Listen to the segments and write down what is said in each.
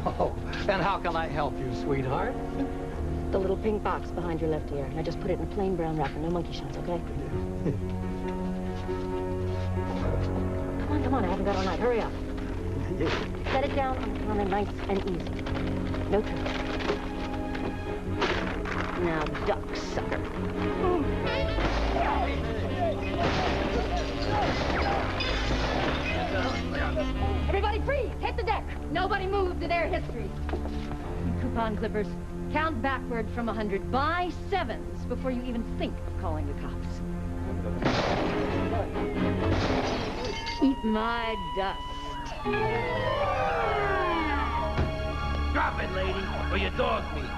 Oh, and how can I help you, sweetheart? The little pink box behind your left ear. Now just put it in a plain brown wrapper. No monkey shines, okay? Come on. I haven't got all night. Hurry up. Set it down on the counter nice and easy. No trouble. Now, duck, sucker. Everybody freeze! Hit the deck! Nobody move to their history. You coupon clippers, count backward from 100 by sevens before you even think of calling the cops. Eat my dust. Drop it, lady, or your dog meat.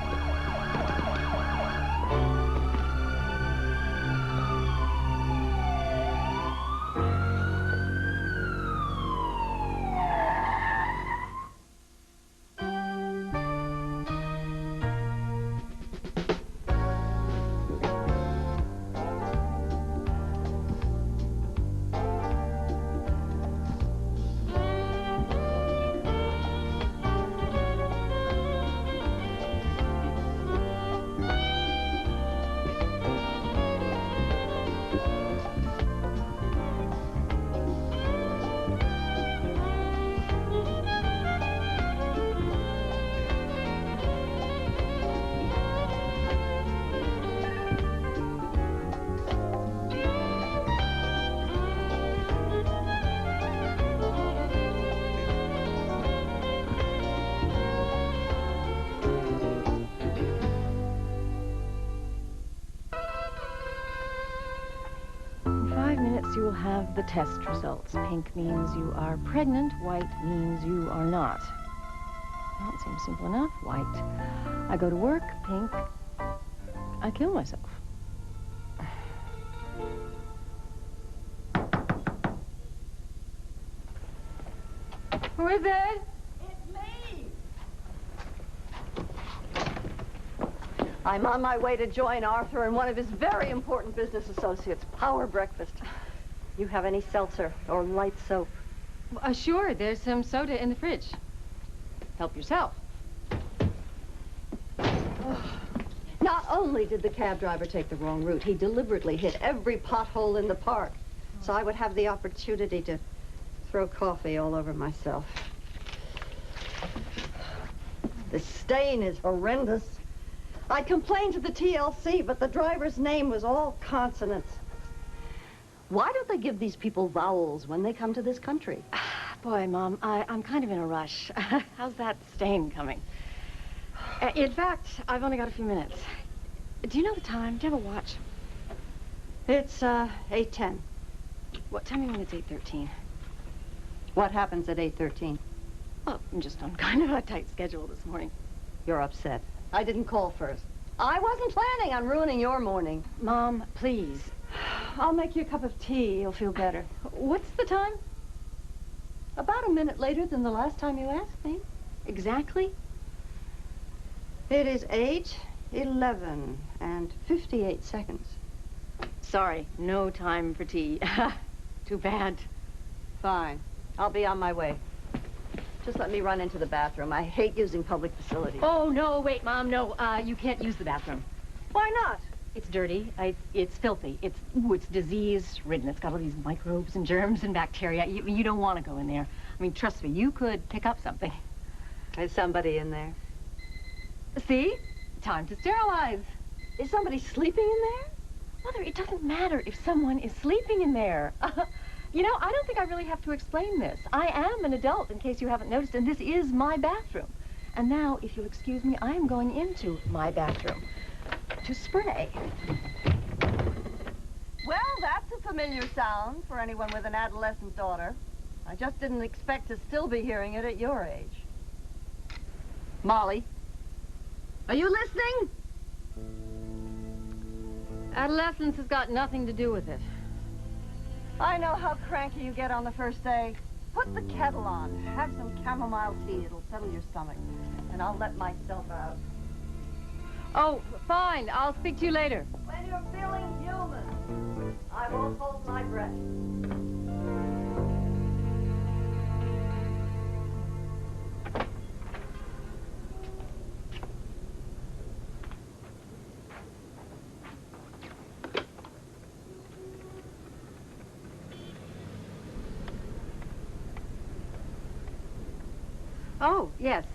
You will have the test results. Pink means you are pregnant. White means you are not. Well, it seems simple enough. White, I go to work. Pink, I kill myself. Who is it? It's me. I'm on my way to join Arthur and one of his very important business associates. Power breakfast. You have any seltzer or light soap? Sure, there's some soda in the fridge. Help yourself. Not only did the cab driver take the wrong route, he deliberately hit every pothole in the park. So I would have the opportunity to throw coffee all over myself. The stain is horrendous. I complained to the TLC, but the driver's name was all consonants. Why don't they give these people vowels when they come to this country? Boy, Mom, I'm kind of in a rush. How's that stain coming? In fact, I've only got a few minutes. Do you know the time? Do you have a watch? It's 8:10. Well, tell me when it's 8:13. What happens at 8:13? Oh, I'm just on kind of a tight schedule this morning. You're upset. I didn't call first. I wasn't planning on ruining your morning. Mom, please. I'll make you a cup of tea. You'll feel better. What's the time? About a minute later than the last time you asked me. Exactly? It is 8:11 and 58 seconds. Sorry, no time for tea. Too bad. Fine. I'll be on my way. Just let me run into the bathroom. I hate using public facilities. Oh, no, wait, Mom, no. You can't use the bathroom. Why not? It's dirty. It's filthy. It's disease-ridden. It's got all these microbes and germs and bacteria. You don't want to go in there. I mean, trust me, you could pick up something. There's somebody in there. See? Time to sterilize. Is somebody sleeping in there? Mother, it doesn't matter if someone is sleeping in there. You know, I don't think I really have to explain this. I am an adult, in case you haven't noticed, and this is my bathroom. And now, if you'll excuse me, I am going into my bathroom to spray. Well, that's a familiar sound for anyone with an adolescent daughter. I just didn't expect to still be hearing it at your age. Molly, are you listening? Adolescence has got nothing to do with it. I know how cranky you get on the first day. Put the kettle on. Have some chamomile tea. It'll settle your stomach. And I'll let myself out. Oh, fine. I'll speak to you later. When you're feeling human, I won't hold my breath. Oh, yes.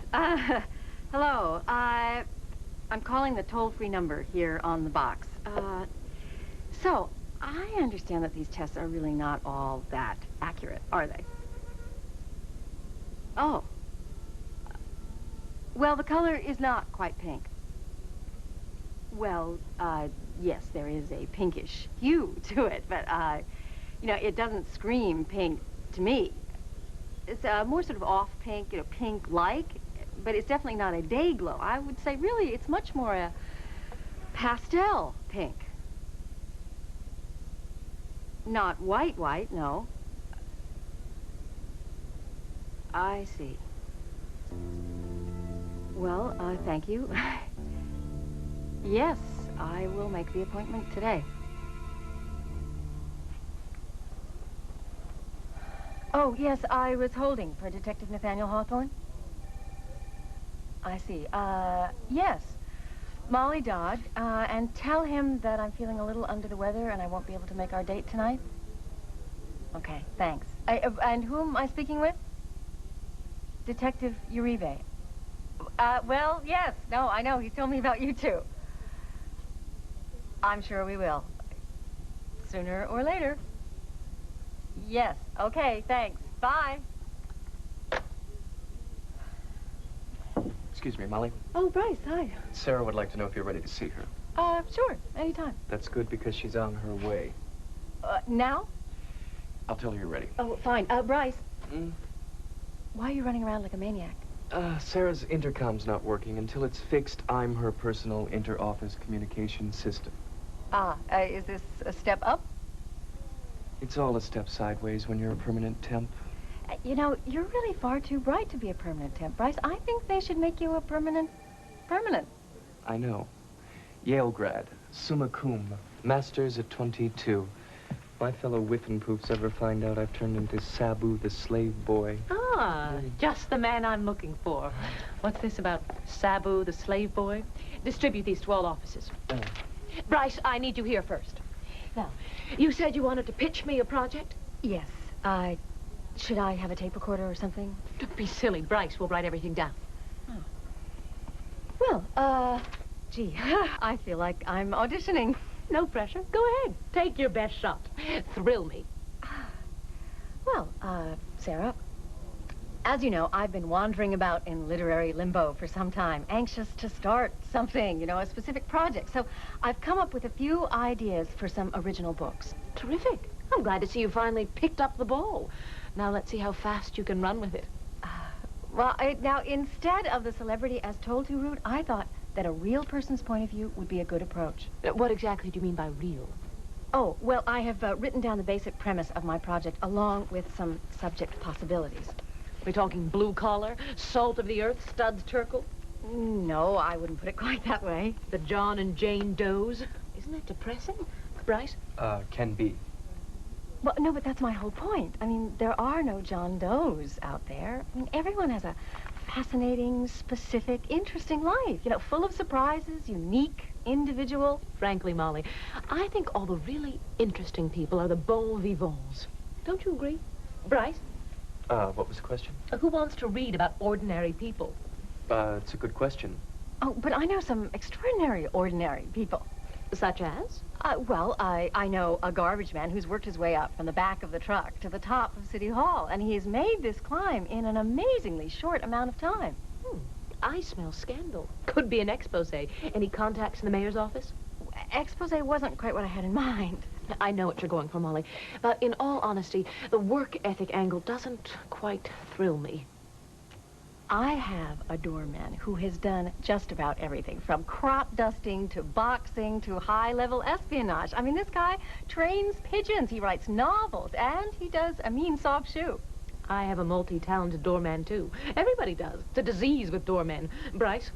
Hello. I'm calling the toll-free number here on the box. So, I understand that these tests are really not all that accurate, are they? Oh. Well, the color is not quite pink. Well, yes, there is a pinkish hue to it, but, you know, it doesn't scream pink to me. It's more sort of off pink, you know, pink-like, but it's definitely not a day glow. I would say, really, it's much more a pastel pink. Not white, no. I see. Well, thank you. Yes, I will make the appointment today. Oh, yes, I was holding for Detective Nathaniel Hawthorne. I see. Yes. Molly Dodd, and tell him that I'm feeling a little under the weather and I won't be able to make our date tonight. Okay, thanks. And whom am I speaking with? Detective Uribe. Well, yes. No, I know. He's told me about you two. I'm sure we will. Sooner or later. Yes. Okay, thanks. Bye. Excuse me, Molly. Oh, Bryce, hi. Sarah would like to know if you're ready to see her. Sure. Anytime. That's good because she's on her way. Now? I'll tell her you're ready. Oh, fine. Bryce. Why are you running around like a maniac? Sarah's intercom's not working. Until it's fixed, I'm her personal inter-office communication system. Is this a step up? It's all a step sideways when you're a permanent temp. You know, you're really far too bright to be a permanent temp, Bryce. I think they should make you a permanent. I know. Yale grad, summa cum, masters at 22. My fellow whiffenpoofs ever find out I've turned into Sabu the slave boy. Just the man I'm looking for. What's this about Sabu the slave boy? Distribute these to all offices. Bryce, I need you here first. Now, you said you wanted to pitch me a project? Yes. Should I have a tape recorder or something? Don't be silly. Bryce will write everything down. Well, gee, I feel like I'm auditioning. No pressure. Go ahead. Take your best shot. Thrill me. Well, Sarah, as you know, I've been wandering about in literary limbo for some time, anxious to start something, you know, a specific project. So I've come up with a few ideas for some original books. Terrific. I'm glad to see you finally picked up the ball. Now let's see how fast you can run with it. Now, instead of the celebrity as told to route, I thought that a real person's point of view would be a good approach. What exactly do you mean by real? Oh, well, I have written down the basic premise of my project along with some subject possibilities. We're talking blue collar, salt of the earth, Studs Terkel? No, I wouldn't put it quite that way. The John and Jane Does? Isn't that depressing, Bryce? Can be. Well, no, but that's my whole point. I mean, there are no John Does out there. I mean, everyone has a fascinating, specific, interesting life, you know, full of surprises, unique, individual. Frankly, Molly, I think all the really interesting people are the bon vivants. Don't you agree? Bryce? What was the question? Who wants to read about ordinary people? It's a good question. Oh, but I know some extraordinary, ordinary people. Such as? Well, I know a garbage man who's worked his way up from the back of the truck to the top of City Hall, and he's made this climb in an amazingly short amount of time. I smell scandal. Could be an expose. Any contacts in the mayor's office? Expose wasn't quite what I had in mind. I know what you're going for, Molly. But in all honesty, the work ethic angle doesn't quite thrill me. I have a doorman who has done just about everything, from crop dusting to boxing to high-level espionage. I mean, this guy trains pigeons, he writes novels, and he does a mean soft shoe. I have a multi-talented doorman, too. Everybody does. It's a disease with doormen. Bryce?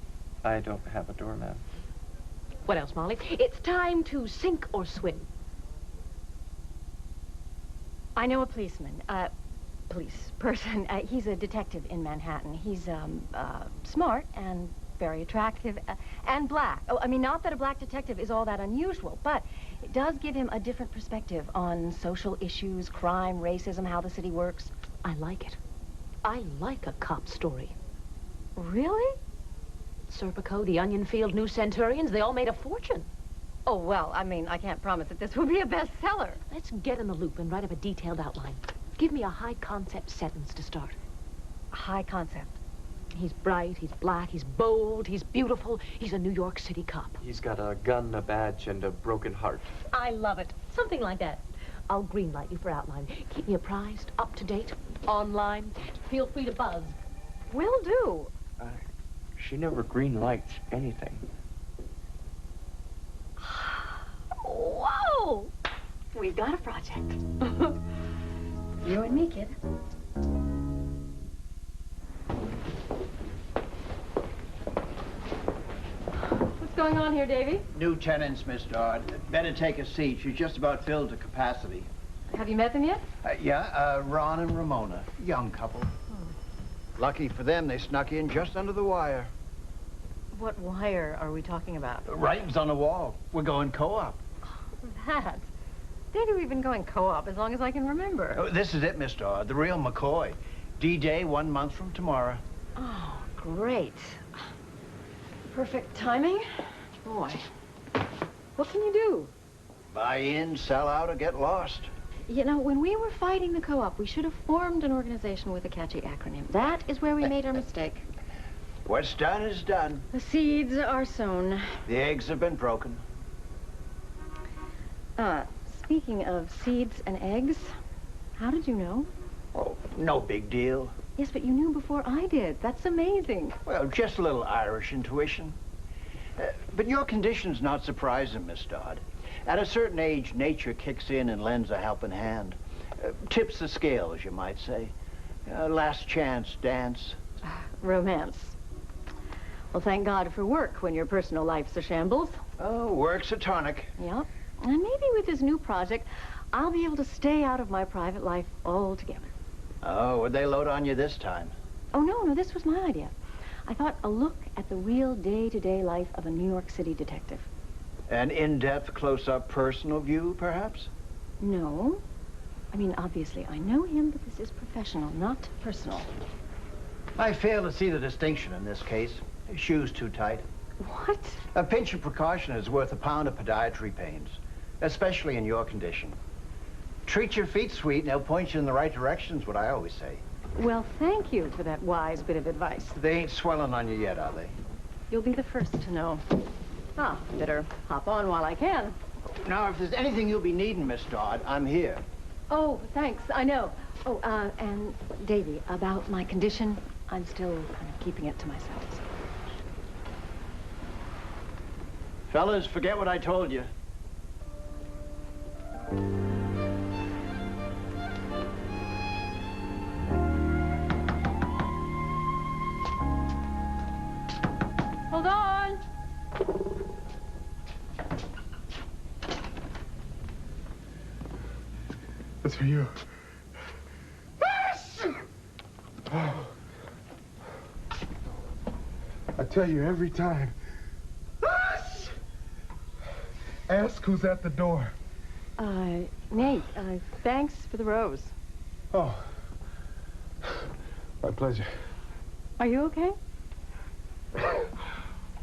I don't have a doorman. What else, Molly? It's time to sink or swim. I know a policeman, police person. He's a detective in Manhattan. He's smart and very attractive and black. Oh, I mean, not that a black detective is all that unusual, but it does give him a different perspective on social issues, crime, racism, how the city works. I like it. I like a cop story. Really? Serpico, the Onion Field New Centurions, they all made a fortune. Oh, well, I mean, I can't promise that this will be a bestseller. Let's get in the loop and write up a detailed outline. Give me a high-concept sentence to start. High concept. He's bright, he's black, he's bold, he's beautiful. He's a New York City cop. He's got a gun, a badge, and a broken heart. I love it. Something like that. I'll greenlight you for outline. Keep me apprised, up to date, online. Feel free to buzz. Will do. She never green lights anything. Whoa! We've got a project. You and me, kid. What's going on here, Davy? New tenants, Miss Dodd. Better take a seat. She's just about filled to capacity. Have you met them yet? Ron and Ramona. Young couple. Lucky for them, they snuck in just under the wire. What wire are we talking about? The writing's on the wall. We're going co-op. That. Davy, we've been going co-op as long as I can remember. Oh, this is it, Miss Dodd. The real McCoy. D-Day 1 month from tomorrow. Oh, great. Perfect timing. Boy, what can you do? Buy in, sell out, or get lost. You know, when we were fighting the co-op, we should have formed an organization with a catchy acronym. That is where we made our mistake. What's done is done. The seeds are sown. The eggs have been broken. Speaking of seeds and eggs, how did you know? Oh, no big deal. Yes, but you knew before I did. That's amazing. Well, just a little Irish intuition. But your condition's not surprising, Miss Dodd. At a certain age, nature kicks in and lends a helping hand. Tips the scale, as you might say. Last chance dance. Romance. Well, thank God for work when your personal life's a shambles. Oh, work's a tonic. Yep. And maybe with this new project, I'll be able to stay out of my private life altogether. Oh, would they load on you this time? Oh, no, this was my idea. I thought a look at the real day-to-day life of a New York City detective. An in-depth, close-up personal view, perhaps? No. I mean, obviously, I know him, but this is professional, not personal. I fail to see the distinction in this case. Shoes too tight. What? A pinch of precaution is worth a pound of podiatry pains, especially in your condition. Treat your feet, sweet, and they'll point you in the right direction, is what I always say. Well, thank you for that wise bit of advice. They ain't swelling on you yet, are they? You'll be the first to know. Better hop on while I can. Now, if there's anything you'll be needing, Miss Dodd, I'm here. Oh, thanks, I know. Oh, and Davy, about my condition, I'm still kind of keeping it to myself. Fellas, forget what I told you. Hold on. That's for you. Oh. I tell you every time. Ask who's at the door. Nate, thanks for the rose. Oh. My pleasure. Are you okay?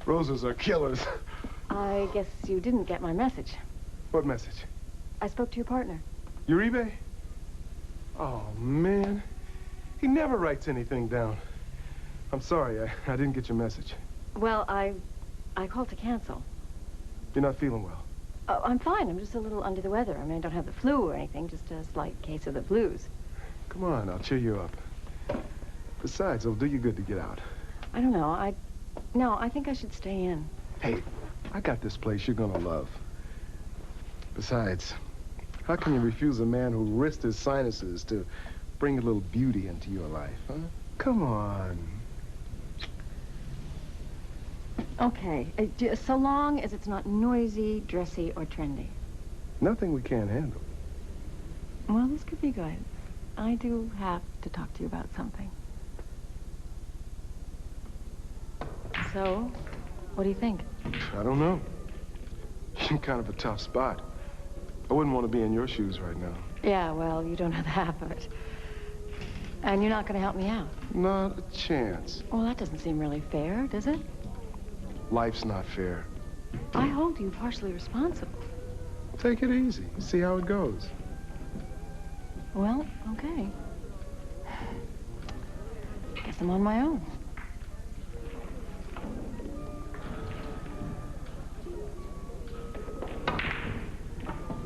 Roses are killers. I guess you didn't get my message. What message? I spoke to your partner. Uribe? Oh, man. He never writes anything down. I'm sorry, I didn't get your message. Well, I called to cancel. You're not feeling well. Oh, I'm fine. I'm just a little under the weather. I mean, I don't have the flu or anything, just a slight case of the blues. Come on, I'll cheer you up. Besides, it'll do you good to get out. I don't know. No, I think I should stay in. Hey, I got this place you're gonna love. Besides, how can you refuse a man who risked his sinuses to bring a little beauty into your life, huh? Come on. Okay, so long as it's not noisy, dressy, or trendy. Nothing we can't handle. Well, this could be good. I do have to talk to you about something. So, what do you think? I don't know. You're kind of a tough spot. I wouldn't want to be in your shoes right now. Yeah, well, you don't know the half of it. And you're not going to help me out? Not a chance. Well, that doesn't seem really fair, does it? Life's not fair. I hold you partially responsible. Take it easy. See how it goes. Well, okay. Guess I'm on my own.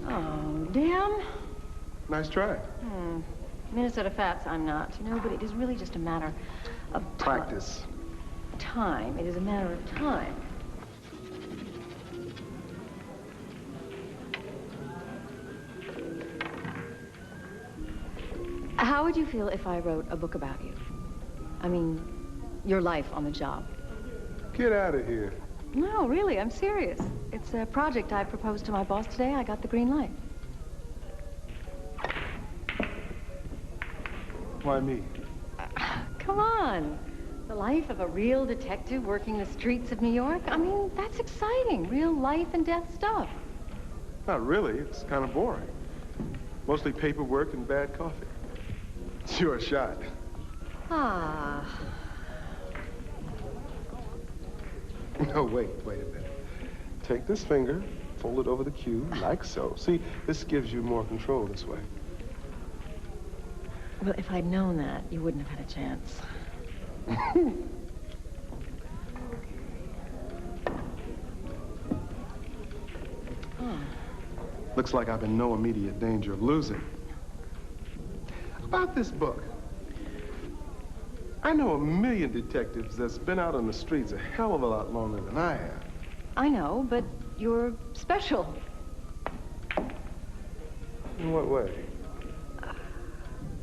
Oh, damn. Nice try. Minnesota Fats, I'm not. You know, but it is really just a matter of Practice. time. It is a matter of time. How would you feel if I wrote a book about you? I mean, your life on the job. Get out of here. No, really, I'm serious. It's a project I proposed to my boss today. I got the green light. Why me? Come on. The life of a real detective working the streets of New York. I mean, that's exciting. Real life and death stuff. Not really. It's kind of boring. Mostly paperwork and bad coffee. It's your shot. Ah. No, wait a minute. Take this finger, fold it over the cue, like so. See, this gives you more control this way. Well, if I'd known that, you wouldn't have had a chance. Looks like I'm in no immediate danger of losing. About this book. I know a million detectives that's been out on the streets a hell of a lot longer than I have. I know, but you're special. In what way?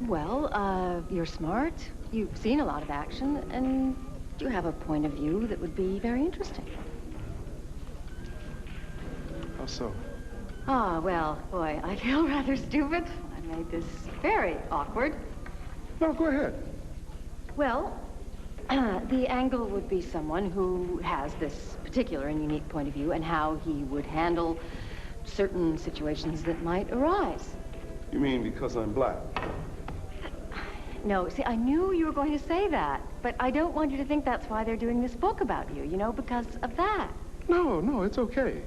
Well, you're smart, you've seen a lot of action, and you have a point of view that would be very interesting. How so? Ah, well, boy, I feel rather stupid. I made this very awkward. No, go ahead. Well, the angle would be someone who has this particular and unique point of view and how he would handle certain situations that might arise. You mean because I'm black? No, see, I knew you were going to say that, but I don't want you to think that's why they're doing this book about you, you know, because of that. No, it's okay.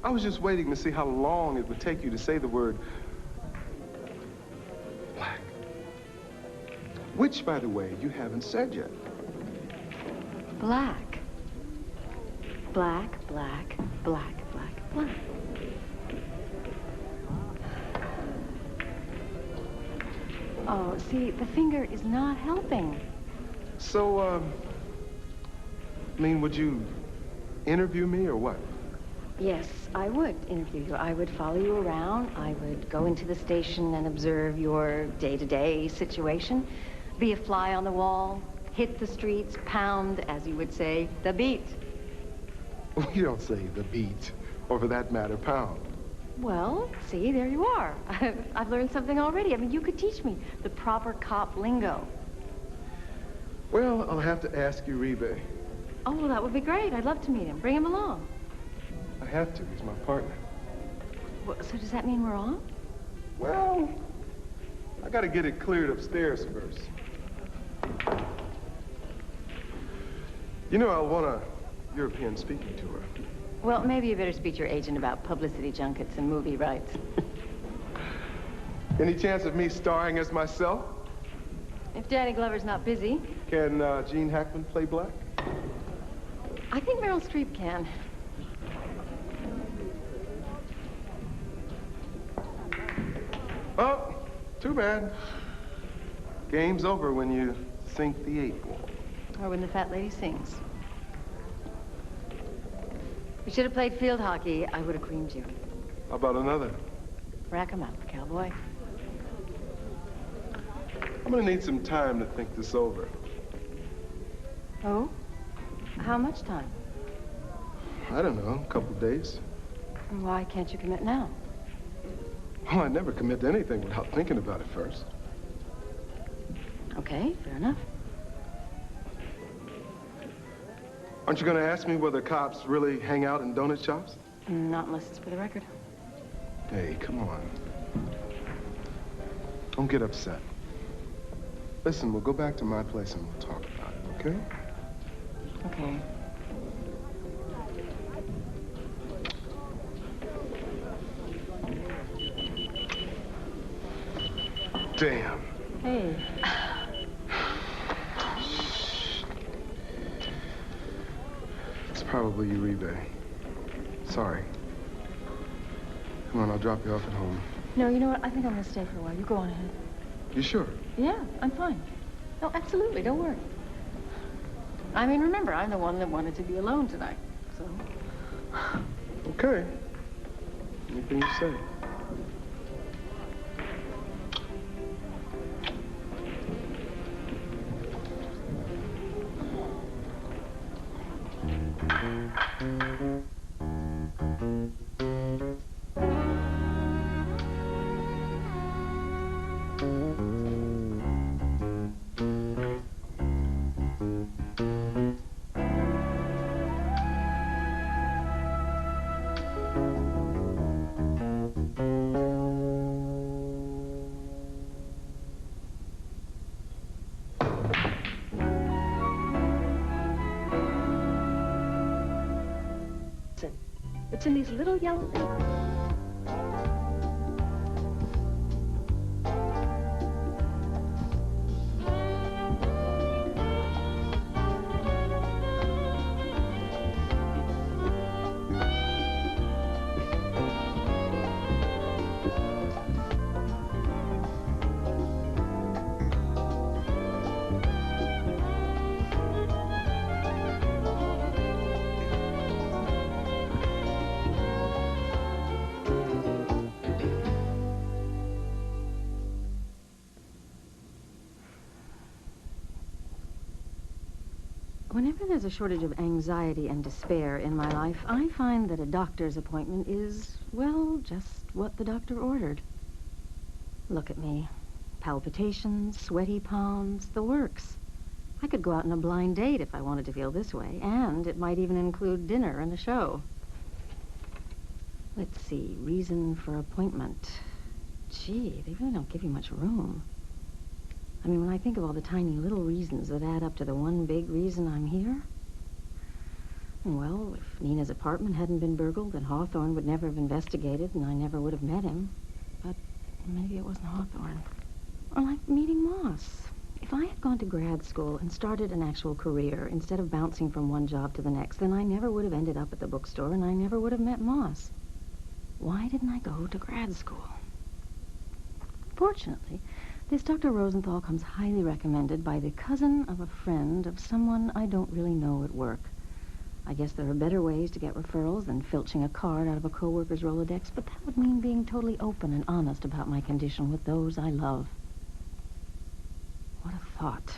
I was just waiting to see how long it would take you to say the word black. Which, by the way, you haven't said yet. Black. Black, black, black, black, black. Oh, see, the finger is not helping. So, I mean, would you interview me or what? Yes, I would interview you. I would follow you around. I would go into the station and observe your day-to-day situation. Be a fly on the wall, hit the streets, pound, as you would say, the beat. We don't say the beat, or for that matter, pound. Well, see, there you are. I've learned something already. I mean, you could teach me the proper cop lingo. Well, I'll have to ask Uribe. Oh, well, that would be great. I'd love to meet him. Bring him along. I have to. He's my partner. Well, so does that mean we're on? Well, I gotta get it cleared upstairs first. You know, I'll want a European speaking tour. Well, maybe you better speak to your agent about publicity junkets and movie rights. Any chance of me starring as myself? If Danny Glover's not busy. Can Gene Hackman play black? I think Meryl Streep can. Oh, too bad. Game's over when you sink the 8 ball. Or when the fat lady sings. You should have played field hockey. I would have creamed you. How about another? Rack 'em up, cowboy. I'm gonna need some time to think this over. Oh? How much time? I don't know, a couple of days. Why can't you commit now? Well, I never commit to anything without thinking about it first. Okay, fair enough. Aren't you gonna ask me whether cops really hang out in donut shops? Not unless it's for the record. Hey, come on. Don't get upset. Listen, we'll go back to my place and we'll talk about it, okay? Okay. Damn. Hey. It's probably Uribe. Sorry. Come on, I'll drop you off at home. No, you know what? I think I'm gonna stay for a while. You go on ahead. You sure? Yeah, I'm fine. No, absolutely. Don't worry. I mean, remember, I'm the one that wanted to be alone tonight, so. Okay. Anything you say. It's in these little yellow papers. Whenever there's a shortage of anxiety and despair in my life, I find that a doctor's appointment is, well, just what the doctor ordered. Look at me. Palpitations, sweaty palms, the works. I could go out on a blind date if I wanted to feel this way, and it might even include dinner and a show. Let's see, reason for appointment. Gee, they really don't give you much room. I mean, when I think of all the tiny little reasons that add up to the one big reason I'm here, well, if Nina's apartment hadn't been burgled, then Hawthorne would never have investigated, and I never would have met him. But maybe it wasn't Hawthorne. Or like meeting Moss. If I had gone to grad school and started an actual career instead of bouncing from one job to the next, then I never would have ended up at the bookstore, and I never would have met Moss. Why didn't I go to grad school? Fortunately, this Dr. Rosenthal comes highly recommended by the cousin of a friend of someone I don't really know at work. I guess there are better ways to get referrals than filching a card out of a coworker's Rolodex, but that would mean being totally open and honest about my condition with those I love. What a thought.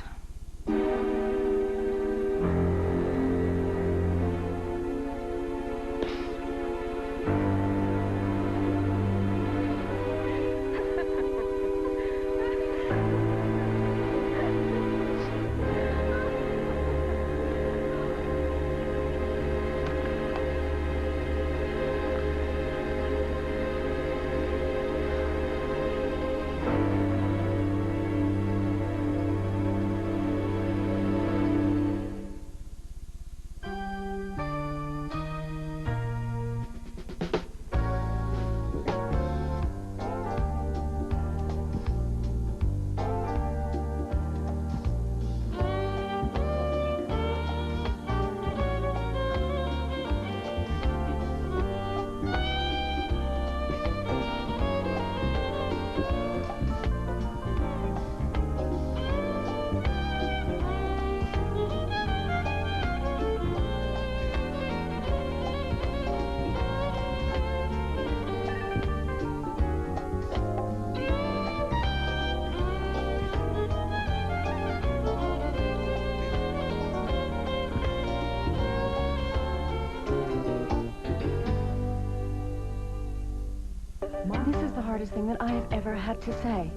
This is the hardest thing that I have ever had to say.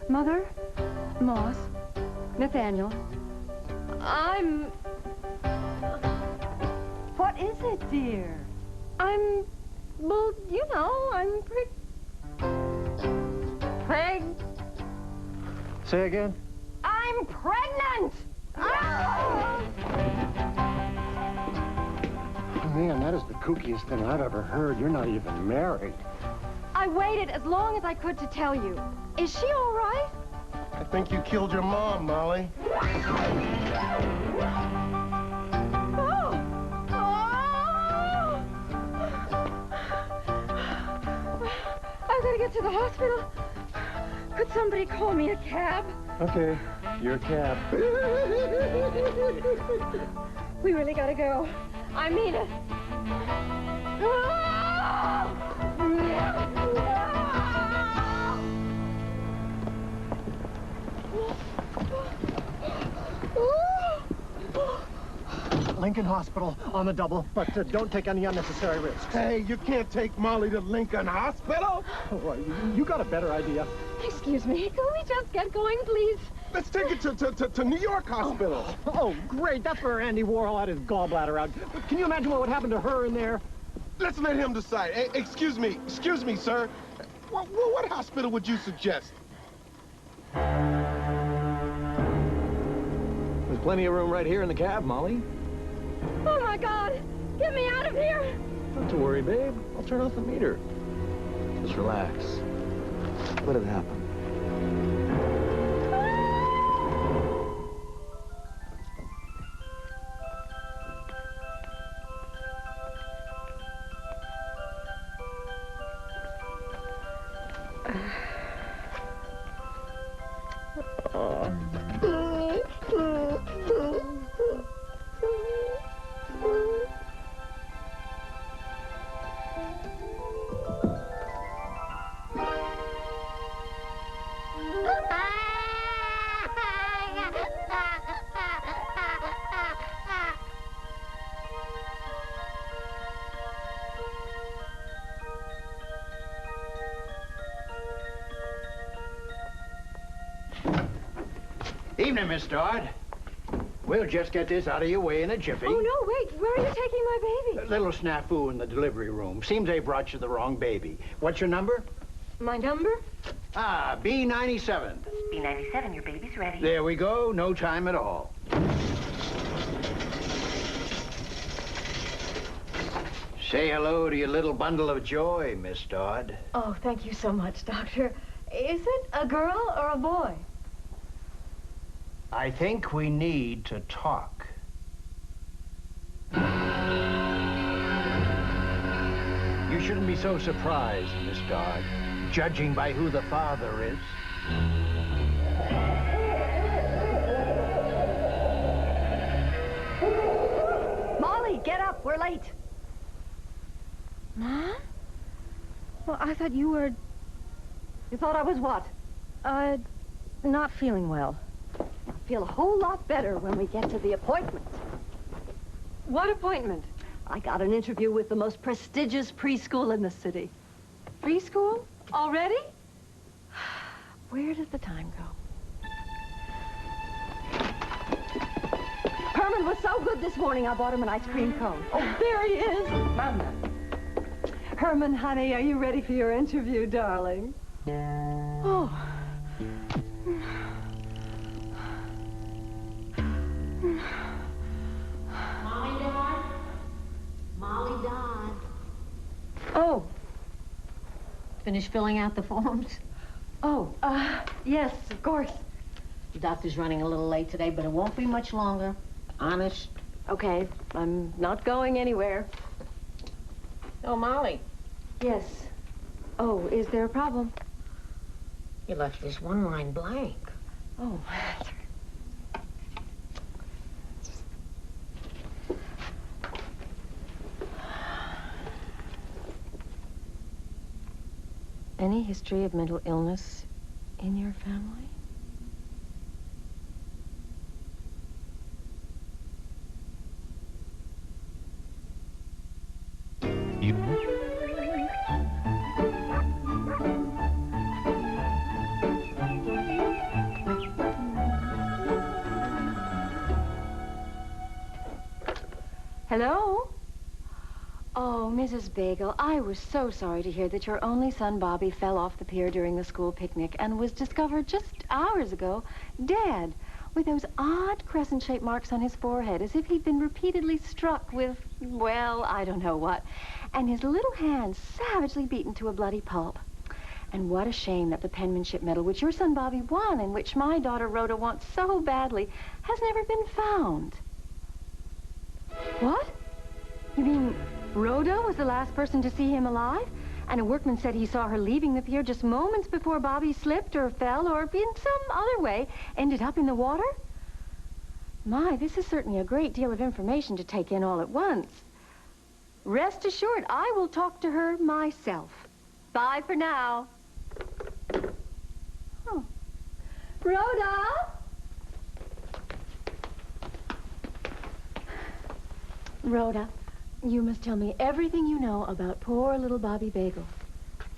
Mother, Moss, Nathaniel, What is it, dear? well, you know, I'm Say again? I'm pregnant! Ah! Man, that is the kookiest thing I've ever heard. You're not even married. I waited as long as I could to tell you. Is she all right? I think you killed your mom, Molly. Oh! Oh! I gotta get to the hospital. Could somebody call me a cab? Okay, you're a cab. We really gotta go. I mean it. Lincoln Hospital on the double, but don't take any unnecessary risks. Hey, you can't take Molly to Lincoln Hospital. Oh, you got a better idea. Excuse me, can we just get going, please? Let's take it to New York Hospital. Oh, great. That's where Andy Warhol had his gallbladder out. Can you imagine what would happen to her in there? Let's let him decide. Hey, excuse me, sir. What hospital would you suggest? There's plenty of room right here in the cab, Molly. Oh, my God! Get me out of here! Not to worry, babe. I'll turn off the meter. Just relax. Let it happen. Evening, Miss Dodd. We'll just get this out of your way in a jiffy. Oh, no, wait. Where are you taking my baby? A little snafu in the delivery room. Seems they brought you the wrong baby. What's your number? My number? Ah, B97. B97, your baby's ready. There we go. No time at all. Say hello to your little bundle of joy, Miss Dodd. Oh, thank you so much, Doctor. Is it a girl or a boy? I think we need to talk. You shouldn't be so surprised, Miss Dodd, judging by who the father is. Molly, get up. We're late. Mom? Well, I thought you were, You thought I was what? not feeling well. I'll feel a whole lot better when we get to the appointment. What appointment? I got an interview with the most prestigious preschool in the city. Preschool? Already? Where did the time go? Herman was so good this morning, I bought him an ice cream cone. Oh, there he is. Mama. Herman, honey, are you ready for your interview, darling? Oh. Molly Dodd? Molly Dodd. Oh. Finished filling out the forms? Oh, yes, of course. The doctor's running a little late today, but it won't be much longer. Honest. Okay, I'm not going anywhere. Oh, Molly, Yes. Oh, is there a problem? you left this one line blank. Oh, Any history of mental illness in your family? Hello? Oh, Mrs. Bagel, I was so sorry to hear that your only son, Bobby, fell off the pier during the school picnic and was discovered just hours ago dead. with those odd crescent-shaped marks on his forehead, as if he'd been repeatedly struck with, well, I don't know what, and his little hands savagely beaten to a bloody pulp. And what a shame that the penmanship medal, which your son Bobby won and which my daughter Rhoda wants so badly, has never been found. What? You mean Rhoda was the last person to see him alive? And a workman said he saw her leaving the pier just moments before Bobby slipped or fell or in some other way ended up in the water? My, this is certainly a great deal of information to take in all at once. Rest assured, I will talk to her myself. Bye for now. Oh. Rhoda? Rhoda, you must tell me everything you know about poor little Bobby Bagel.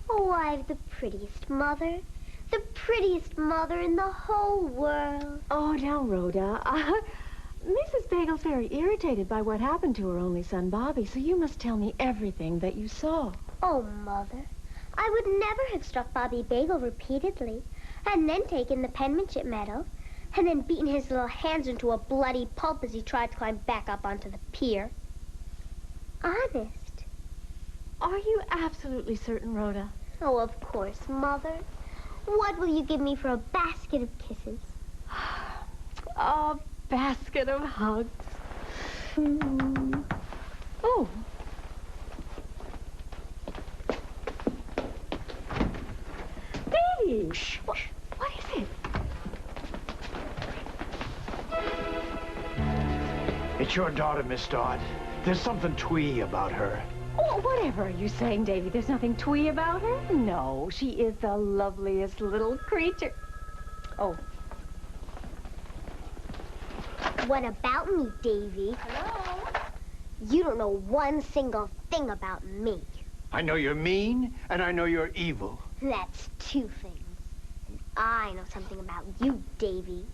Oh, I've the prettiest mother. The prettiest mother in the whole world. Oh, now, Rhoda, Mrs. Bagel's very irritated by what happened to her only son, Bobby, so you must tell me everything that you saw. Oh, Mother, I would never have struck Bobby Bagel repeatedly, and then taken the penmanship medal, and then beaten his little hands into a bloody pulp as he tried to climb back up onto the pier. Honest. Are you absolutely certain, Rhoda? Oh, of course, Mother. What will you give me for a basket of kisses? A basket of hugs. Oh. Baby! Shh. What is it? It's your daughter, Miss Dodd. There's something twee about her. Oh, whatever are you saying, Davy? There's nothing twee about her? No, she is the loveliest little creature. Oh. What about me, Davy? Hello? You don't know one single thing about me. I know you're mean, and I know you're evil. That's two things. And I know something about you, Davy.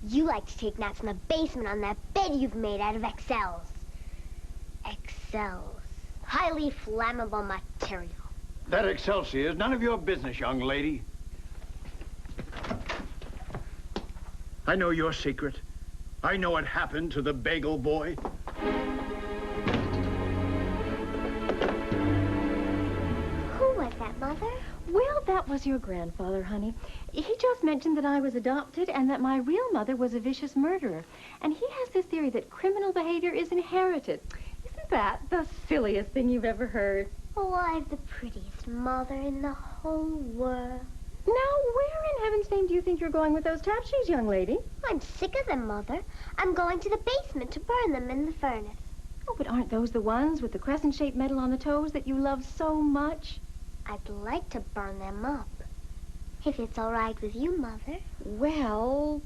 You like to take naps in the basement on that bed you've made out of XLs. XLs. Highly flammable material. That Excelsior is none of your business, young lady. I know your secret. I know what happened to the Bagel Boy. Who was that, Mother? Well, that was your grandfather, honey. He just mentioned that I was adopted and that my real mother was a vicious murderer. And he has this theory that criminal behavior is inherited. Isn't that the silliest thing you've ever heard? Oh, I've the prettiest mother in the whole world. Now, where in heaven's name do you think you're going with those tap shoes, young lady? I'm sick of them, Mother. I'm going to the basement to burn them in the furnace. Oh, but aren't those the ones with the crescent-shaped metal on the toes that you love so much? I'd like to burn them up. If it's all right with you, Mother. Well,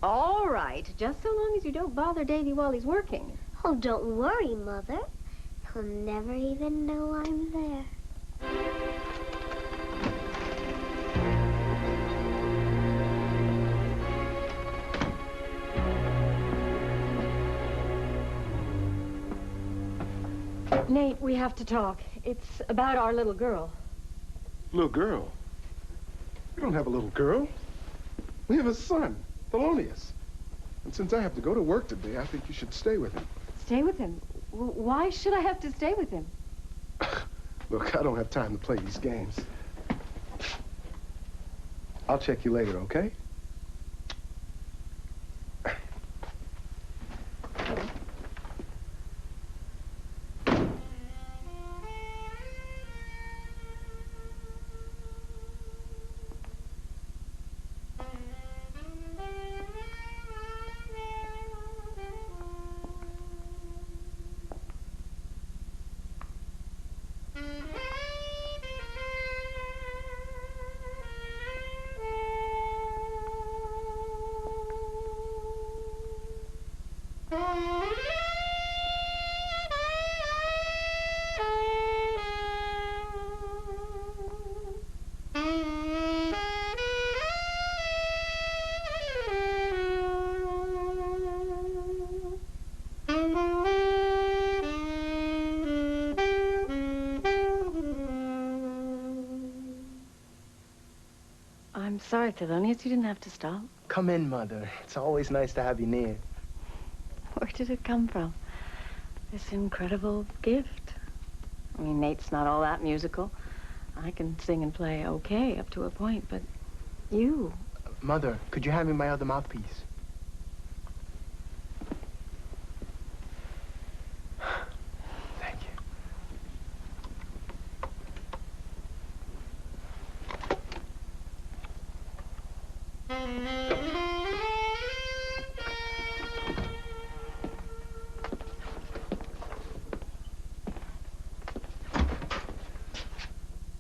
all right. Just so long as you don't bother Davy while he's working. Oh, don't worry, Mother. He'll never even know I'm there. Nate, we have to talk. It's about our little girl. Little girl? We don't have a little girl. We have a son, Thelonious. And since I have to go to work today, I think you should stay with him. Stay with him? Why should I have to stay with him? Look, I don't have time to play these games. I'll check you later, okay? I'm sorry, Thelonious. You didn't have to stop. Come in, Mother. It's always nice to have you near. Where did it come from? This incredible gift. I mean, Nate's not all that musical. I can sing and play okay up to a point, but you... Mother, could you hand me my other mouthpiece? Thank you.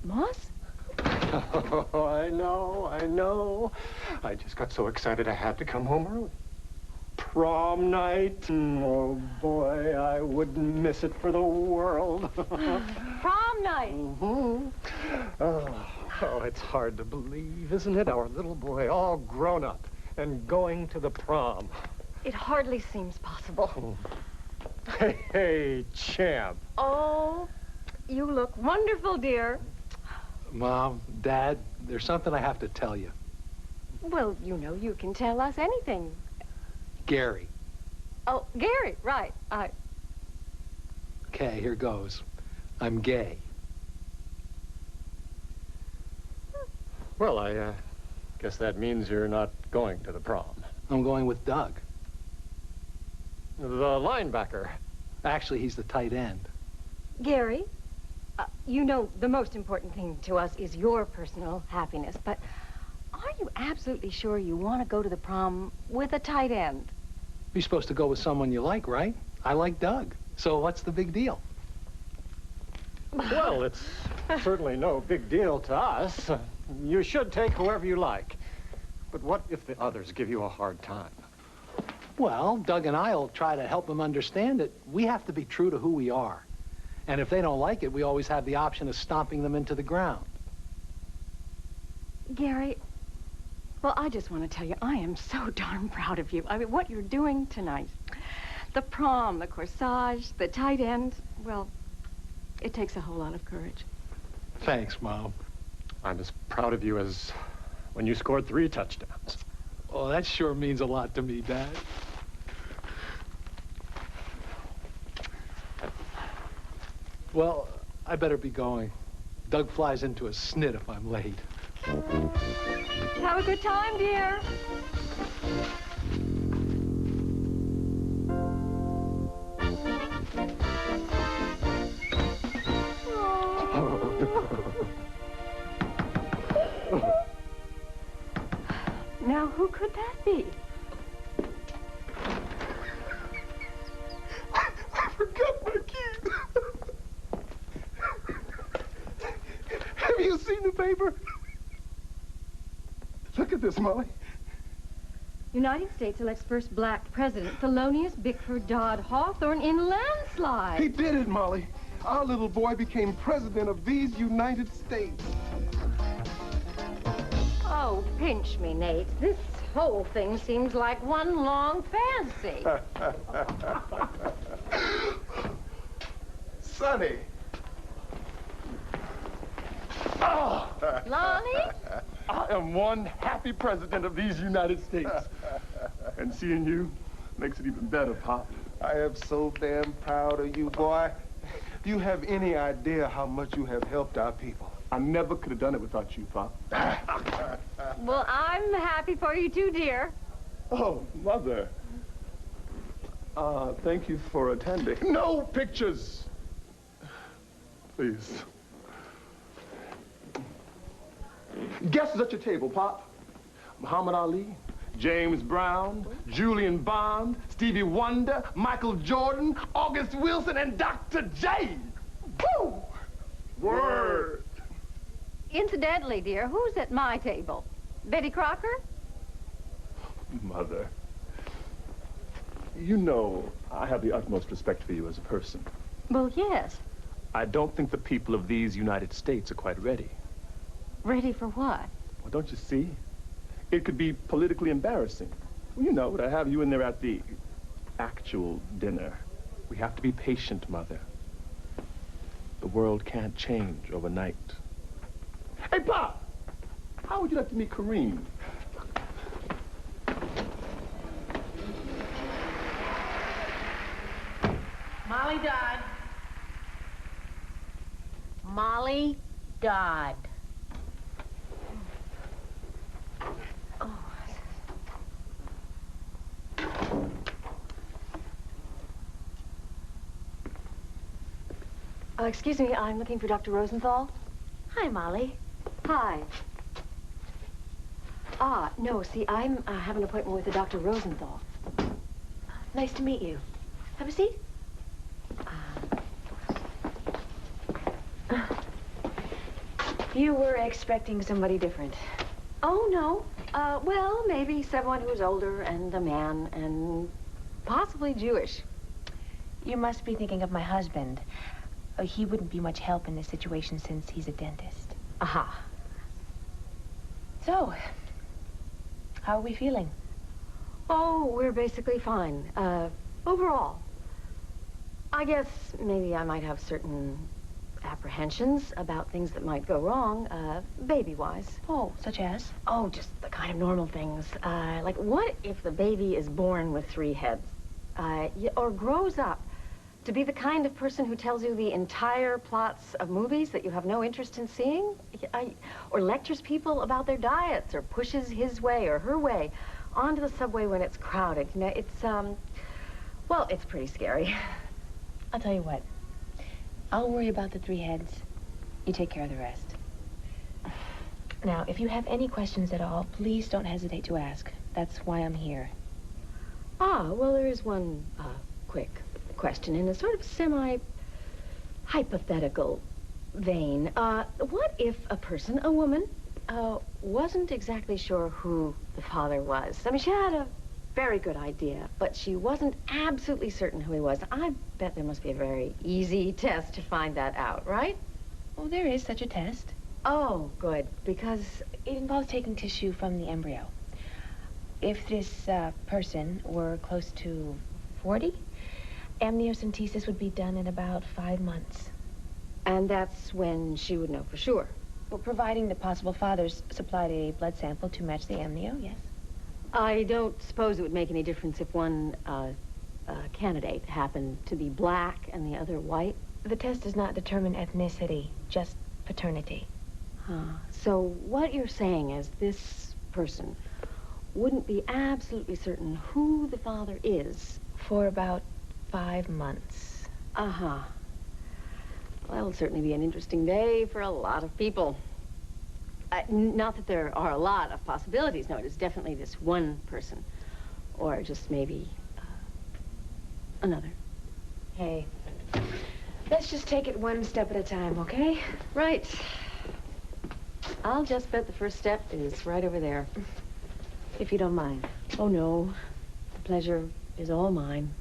Moss? Oh, I know. I just got so excited I had to come home early. Prom night. Oh, boy, I wouldn't miss it for the world. Prom night! Mm-hmm. Oh, it's hard to believe, isn't it? Our little boy all grown up and going to the prom. It hardly seems possible. Hey, champ. Oh, you look wonderful, dear. Mom, Dad, there's something I have to tell you. Well, you know, you can tell us anything. Gary. Oh, Gary, right. Okay, here goes. I'm gay. Well, I guess that means you're not going to the prom. I'm going with Doug. The linebacker. Actually, he's the tight end. Gary, you know, the most important thing to us is your personal happiness, but are you absolutely sure you want to go to the prom with a tight end? You're supposed to go with someone you like, right? I like Doug. So what's the big deal? Well, it's certainly no big deal to us. You should take whoever you like. But what if the others give you a hard time? Well, Doug and I will try to help them understand that we have to be true to who we are. And if they don't like it, we always have the option of stomping them into the ground. Gary, well, I just want to tell you, I am so darn proud of you. I mean, what you're doing tonight. The prom, the corsage, the tight end, well, it takes a whole lot of courage. Thanks, Mom. I'm as proud of you as when you scored 3 touchdowns. Oh, that sure means a lot to me, Dad. Well, I better be going. Doug flies into a snit if I'm late. Have a good time, dear. Now, who could that be? I forgot my keys. Have you seen the paper? Look at this, Molly. United States elects first black president, Thelonious Bickford Dodd Hawthorne, in landslide. He did it, Molly. Our little boy became president of these United States. Oh, pinch me, Nate. This whole thing seems like one long fancy. Sonny. Oh, Lonnie? I am one happy president of these United States. And seeing you makes it even better, Pop. I am so damn proud of you, boy. Do you have any idea how much you have helped our people? I never could have done it without you, Pop. Well, I'm happy for you too, dear. Oh, Mother. Thank you for attending. No pictures! Please. Guests at your table, Pop. Muhammad Ali, James Brown, Julian Bond, Stevie Wonder, Michael Jordan, August Wilson, and Dr. J. Woo! Word! Incidentally, dear, who's at my table? Betty Crocker? Mother, you know I have the utmost respect for you as a person. Well, yes. I don't think the people of these United States are quite ready. Ready for what? Well, don't you see? It could be politically embarrassing. Well, you know, to have you in there at the actual dinner. We have to be patient, Mother. The world can't change overnight. Hey, Pop! How would you like to meet Kareem? Molly Dodd. Molly Dodd. Excuse me, I'm looking for Dr. Rosenthal. Hi, Molly. Hi. No, see, I have an appointment with the Dr. Rosenthal. Nice to meet you. Have a seat. You were expecting somebody different. Oh, no. Well, maybe someone who's older and a man and possibly Jewish. You must be thinking of my husband. He wouldn't be much help in this situation since he's a dentist. Aha. So, how are we feeling? Oh, we're basically fine. Overall. I guess maybe I might have certain apprehensions about things that might go wrong, baby-wise. Oh, such as? Oh, just the kind of normal things. Like, what if the baby is born with 3 heads? Or grows up to be the kind of person who tells you the entire plots of movies that you have no interest in seeing? Or lectures people about their diets, or pushes his way or her way onto the subway when it's crowded. You know, it's, well, it's pretty scary. I'll tell you what. I'll worry about the 3 heads. You take care of the rest. Now, if you have any questions at all, please don't hesitate to ask. That's why I'm here. Well, there is one, quick question in a sort of semi-hypothetical vein. What if a person, a woman, wasn't exactly sure who the father was? I mean, she had a very good idea, but she wasn't absolutely certain who he was. I bet there must be a very easy test to find that out, right? Oh, there is such a test. Oh, good, because... It involves taking tissue from the embryo. If this person were close to 40, amniocentesis would be done in about 5 months. And that's when she would know for sure. Well, providing the possible fathers supplied a blood sample to match the amnio, yes. I don't suppose it would make any difference if one candidate happened to be black and the other white? The test does not determine ethnicity, just paternity. So what you're saying is this person wouldn't be absolutely certain who the father is For about 5 months. Well, that'll certainly be an interesting day for a lot of people. Not that there are a lot of possibilities. No, it is definitely this one person. Or just maybe another. Hey, let's just take it one step at a time, okay? Right. I'll just bet the first step is right over there. If you don't mind. Oh, no. The pleasure is all mine.